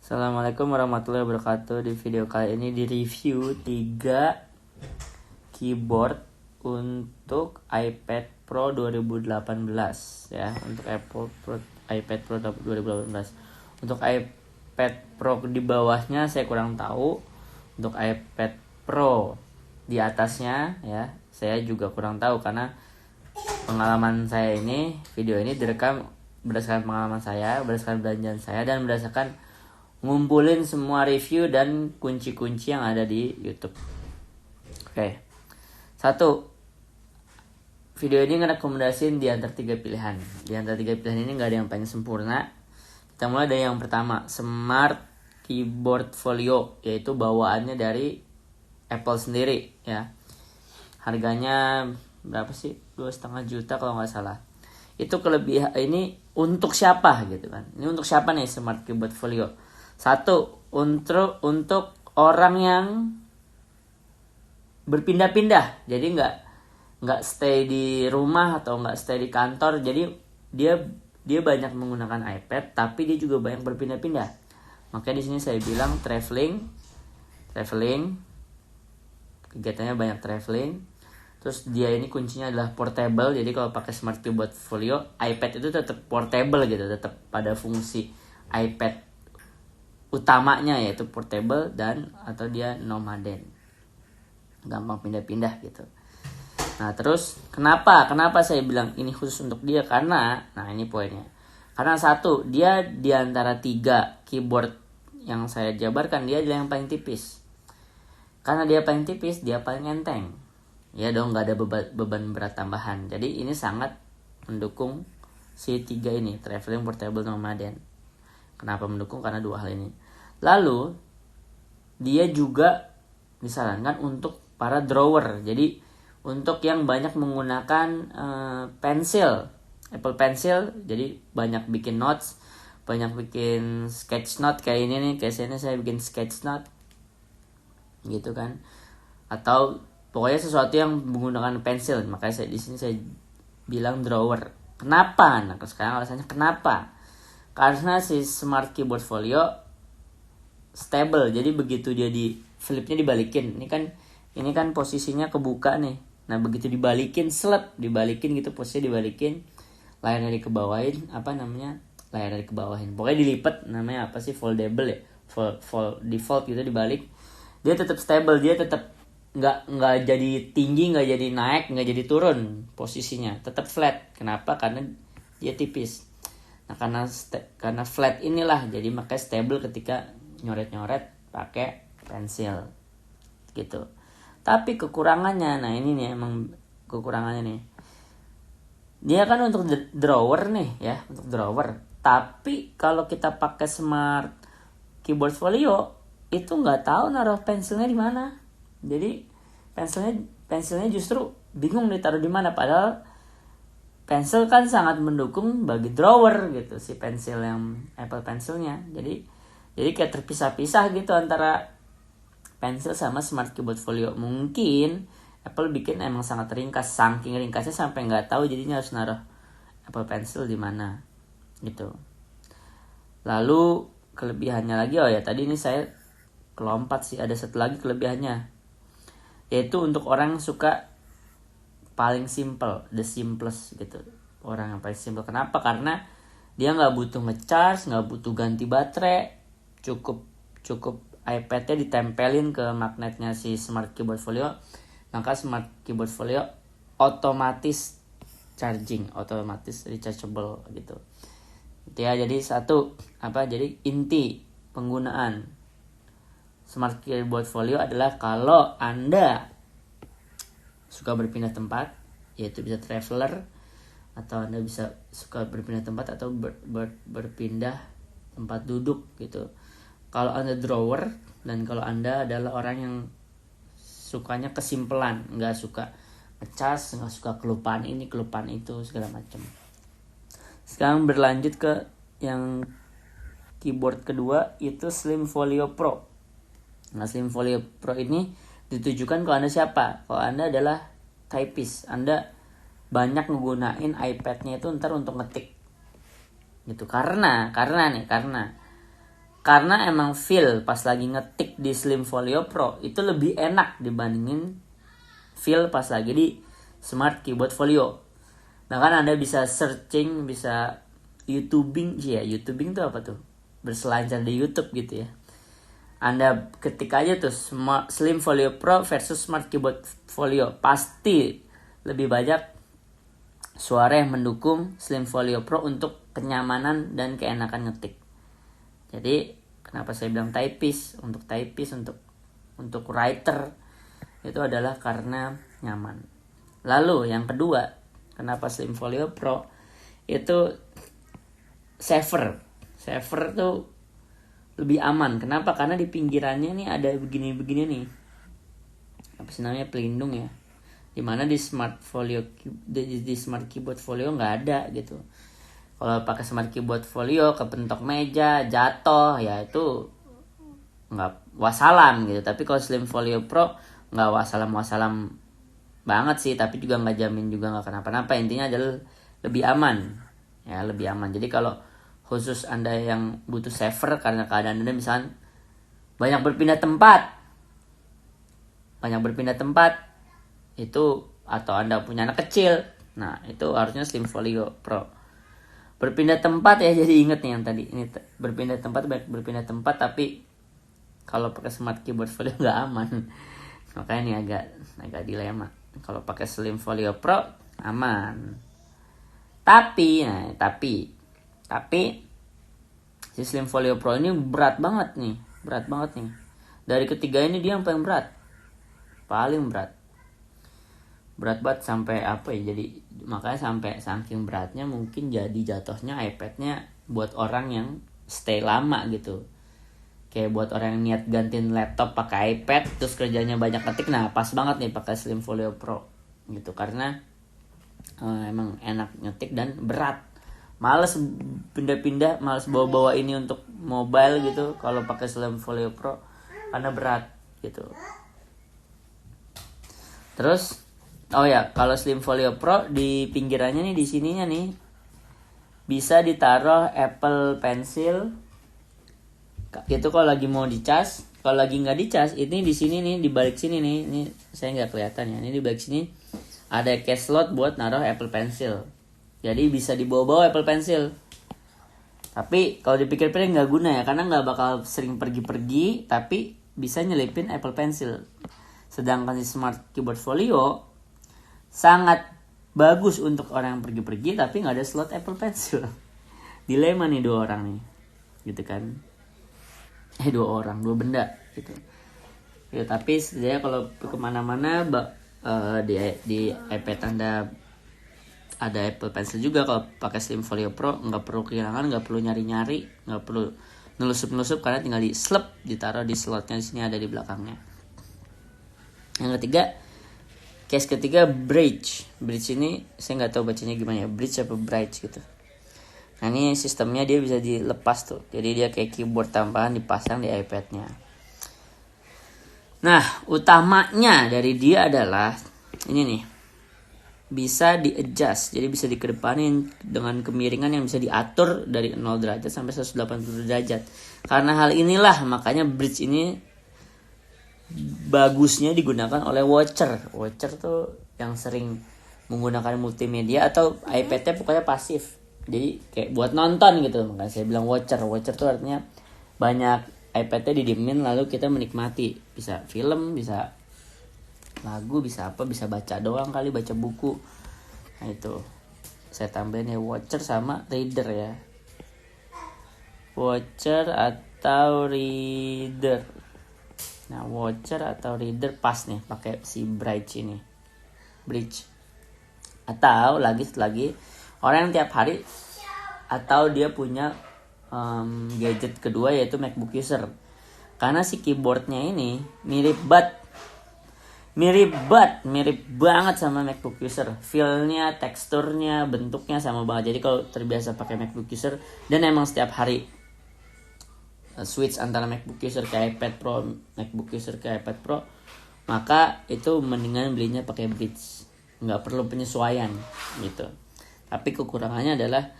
Assalamualaikum warahmatullahi wabarakatuh. Di video kali ini di review 3 keyboard untuk iPad Pro 2018 ya, untuk iPad Pro 2018. Untuk iPad Pro di bawahnya saya kurang tahu. Untuk iPad Pro di atasnya ya, saya juga kurang tahu karena pengalaman saya ini, video ini direkam berdasarkan pengalaman saya, berdasarkan belanjaan saya, dan berdasarkan ngumpulin semua review dan kunci-kunci yang ada di YouTube. Oke. 1. Video ini ngerekomendasiin di antara 3 pilihan. Di antara 3 pilihan ini nggak ada yang paling sempurna. Kita mulai dari yang pertama, Smart Keyboard Folio, yaitu bawaannya dari Apple sendiri ya. Harganya berapa sih? 2,5 juta kalau nggak salah. Itu kelebihan ini untuk siapa gitu kan? Ini untuk siapa nih Smart Keyboard Folio? 1, untuk orang yang berpindah-pindah, jadi nggak stay di rumah atau nggak stay di kantor, jadi dia banyak menggunakan iPad tapi dia juga banyak berpindah-pindah. Makanya di sini saya bilang traveling, kegiatannya banyak traveling. Terus dia ini kuncinya adalah portable, jadi kalau pakai Smart Keyboard Folio, iPad itu tetap portable gitu, tetap pada fungsi iPad utamanya, yaitu portable dan atau dia nomaden, gampang pindah-pindah gitu. Nah terus kenapa saya bilang ini khusus untuk dia? Karena ini poinnya, karena 1, dia diantara 3 keyboard yang saya jabarkan, dia adalah yang paling tipis. Karena dia paling tipis, dia paling enteng ya dong, nggak ada beban berat tambahan. Jadi ini sangat mendukung si 3 ini, traveling, portable, nomaden. Kenapa mendukung? Karena 2 hal ini. Lalu dia juga disarankan untuk para drawer. Jadi untuk yang banyak menggunakan pensil, Apple Pencil, jadi banyak bikin notes, banyak bikin sketch note kayak ini nih, kayak saya bikin sketch note gitu kan. Atau pokoknya sesuatu yang menggunakan pensil. Makanya di sini saya bilang drawer. Kenapa? Nah, sekarang alasannya kenapa? Karena si Smart Keyboard Folio stable, jadi begitu dia di flipnya dibalikin, ini kan posisinya kebuka nih. Nah begitu dibalikin, dibalikin gitu, posisinya dibalikin, layarnya dikebawahin, layarnya dikebawahin, pokoknya dilipat, namanya apa sih, foldable ya, default gitu, dibalik, dia tetap stable, dia tetap nggak jadi tinggi, nggak jadi naik, nggak jadi turun, posisinya tetap flat. Kenapa? Karena dia tipis. Nah karena flat inilah, jadi makanya stable ketika nyoret-nyoret pakai pensil gitu. Tapi kekurangannya, ini nih emang kekurangannya nih. Dia kan untuk drawer nih ya, untuk drawer. Tapi kalau kita pakai Smart Keyboard Folio, itu nggak tahu naruh pensilnya di mana. Jadi pensilnya justru bingung ditaruh di mana. Padahal pensil kan sangat mendukung bagi drawer gitu, si pensil yang Apple Pencilnya. Jadi kayak terpisah-pisah gitu antara pensil sama Smart Keyboard Folio. Mungkin Apple bikin emang sangat ringkas, saking ringkasnya sampai nggak tahu jadinya harus naruh Apple Pencil di mana gitu. Lalu kelebihannya lagi, tadi ini saya kelompat sih, ada satu lagi kelebihannya, yaitu untuk orang yang suka paling simple, the simplest gitu, orang yang paling simple. Kenapa? Karena dia nggak butuh ngecharge, nggak butuh ganti baterai, cukup iPad-nya ditempelin ke magnetnya si Smart Keyboard Folio, maka Smart Keyboard Folio otomatis charging, otomatis rechargeable gitu. Ya, jadi jadi inti penggunaan Smart Keyboard Folio adalah kalau Anda suka berpindah tempat, yaitu bisa traveler, atau Anda bisa suka berpindah tempat atau berpindah tempat duduk gitu. Kalau Anda drawer, dan kalau Anda adalah orang yang sukanya kesimpelan, nggak suka ngecas, nggak suka kelupaan ini, kelupaan itu, segala macam. Sekarang berlanjut ke yang keyboard kedua, itu Slim Folio Pro. Nah Slim Folio Pro ini ditujukan kalau Anda siapa? Kalau Anda adalah typist, Anda banyak menggunakan iPad-nya itu ntar untuk ngetik gitu. Karena Karena emang feel pas lagi ngetik di Slim Folio Pro itu lebih enak dibandingin feel pas lagi di Smart Keyboard Folio. Bahkan Anda bisa searching, bisa YouTubing, YouTubing itu apa tuh? Berselancar di YouTube gitu ya. Anda ketik aja tuh Slim Folio Pro versus Smart Keyboard Folio, pasti lebih banyak suara yang mendukung Slim Folio Pro untuk kenyamanan dan keenakan ngetik. Jadi kenapa saya bilang typist, untuk writer itu adalah karena nyaman. Lalu yang kedua, kenapa Slim Folio Pro itu safer tuh lebih aman. Kenapa? Karena di pinggirannya nih ada begini nih, apa sih namanya, pelindung ya, dimana di Smart Keyboard Folio nggak ada gitu. Kalau pakai Smart Keyboard Folio kepentok meja, jatuh, ya itu nggak wassalam gitu. Tapi kalau Slim Folio Pro nggak wassalam banget sih, tapi juga nggak jamin juga nggak kenapa-napa. Intinya adalah lebih aman ya, lebih aman. Jadi kalau khusus Anda yang butuh saver karena keadaan Anda misalnya banyak berpindah tempat itu, atau Anda punya anak kecil, nah itu harusnya Slim Folio Pro. Berpindah tempat ya, jadi inget nih yang tadi ini, berpindah tempat tapi kalau pakai Smart Keyboard Folio nggak aman. Makanya ini agak dilema. Kalau pakai Slim Folio Pro aman. Tapi si Slim Folio Pro ini berat banget nih. Dari ketiga ini dia yang paling berat. Berat banget sampai apa ya? Jadi makanya sampai saking beratnya mungkin jadi jatuhnya iPad-nya buat orang yang stay lama gitu. Kayak buat orang yang niat gantiin laptop pakai iPad terus kerjanya banyak ketik, nah pas banget nih pakai Slim Folio Pro gitu, karena emang enak ngetik dan berat. Males pindah-pindah, males bawa-bawa ini untuk mobile gitu kalau pakai Slim Folio Pro karena berat gitu. Terus kalau Slim Folio Pro di pinggirannya nih, di sininya nih bisa ditaruh Apple Pencil. Itu kalau lagi mau dicas. Kalau lagi nggak dicas, ini di sini nih, di balik sini nih. Ini saya nggak kelihatan ya. Ini di balik sini ada case slot buat naruh Apple Pencil. Jadi bisa dibawa-bawa Apple Pencil. Tapi kalau dipikir-pikir nggak guna ya, karena nggak bakal sering pergi-pergi. Tapi bisa nyelipin Apple Pencil. Sedangkan di Smart Keyboard Folio sangat bagus untuk orang yang pergi-pergi tapi nggak ada slot Apple Pencil. Dilema nih dua orang nih, gitu kan? Dua benda gitu. Ya, tapi setidaknya kalau kemana-mana di iPad Anda ada Apple Pencil juga. Kalau pakai Slim Folio Pro nggak perlu kehilangan, nggak perlu nyari-nyari, nggak perlu nelusup-nelusup, karena tinggal di slap, ditaruh di slotnya, di sini ada di belakangnya. Yang ketiga bridge ini saya nggak tahu bacanya gimana ya, bridge apa bridge gitu. Nah ini sistemnya dia bisa dilepas tuh, jadi dia kayak keyboard tambahan dipasang di iPad-nya. Nah utamanya dari dia adalah ini nih, bisa di adjust, jadi bisa dikedepanin dengan kemiringan yang bisa diatur dari 0 derajat sampai 180 derajat. Karena hal inilah makanya bridge ini bagusnya digunakan oleh watcher tuh yang sering menggunakan multimedia atau iPad-nya pokoknya pasif, jadi kayak buat nonton gitu. Makanya saya bilang watcher tuh artinya banyak iPad-nya didiemin lalu kita menikmati, bisa film, bisa lagu, bisa apa, bisa baca doang kali, baca buku. Nah itu saya tambahin ya, watcher sama reader ya, watcher atau reader. Nah watcher atau reader pas nih pakai si bridge. Atau lagi orang yang tiap hari atau dia punya gadget kedua yaitu MacBook user, karena si keyboardnya ini mirip banget sama MacBook user. Feel-nya, teksturnya, bentuknya sama banget. Jadi kalau terbiasa pakai MacBook user dan emang setiap hari switch antara MacBook user ke iPad Pro, MacBook user ke iPad Pro, maka itu mendingan belinya pakai bridge, nggak perlu penyesuaian gitu. Tapi kekurangannya adalah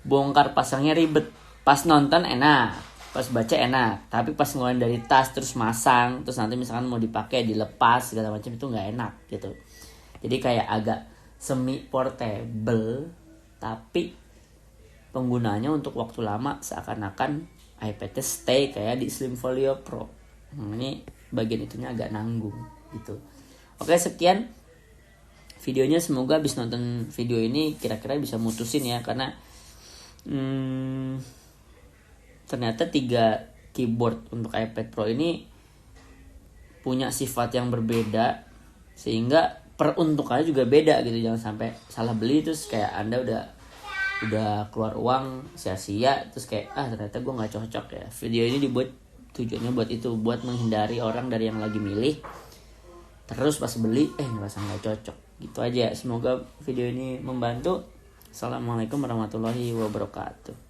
bongkar pasangnya ribet. Pas nonton enak, pas baca enak, tapi pas ngeluarin dari tas terus masang, terus nanti misalkan mau dipakai dilepas segala macam itu nggak enak gitu. Jadi kayak agak semi portable, tapi penggunaannya untuk waktu lama seakan-akan iPad-nya stay kayak di Slim Folio Pro. Ini bagian itunya agak nanggung gitu. Oke, sekian videonya, semoga abis nonton video ini kira-kira bisa mutusin ya, karena ternyata 3 keyboard untuk iPad Pro ini punya sifat yang berbeda, sehingga peruntukannya juga beda gitu. Jangan sampai salah beli terus kayak Anda udah keluar uang sia-sia terus kayak ternyata gue nggak cocok ya. Video ini dibuat tujuannya buat itu, buat menghindari orang dari yang lagi milih terus pas beli ngerasa nggak cocok gitu aja. Semoga video ini membantu. Assalamualaikum warahmatullahi wabarakatuh.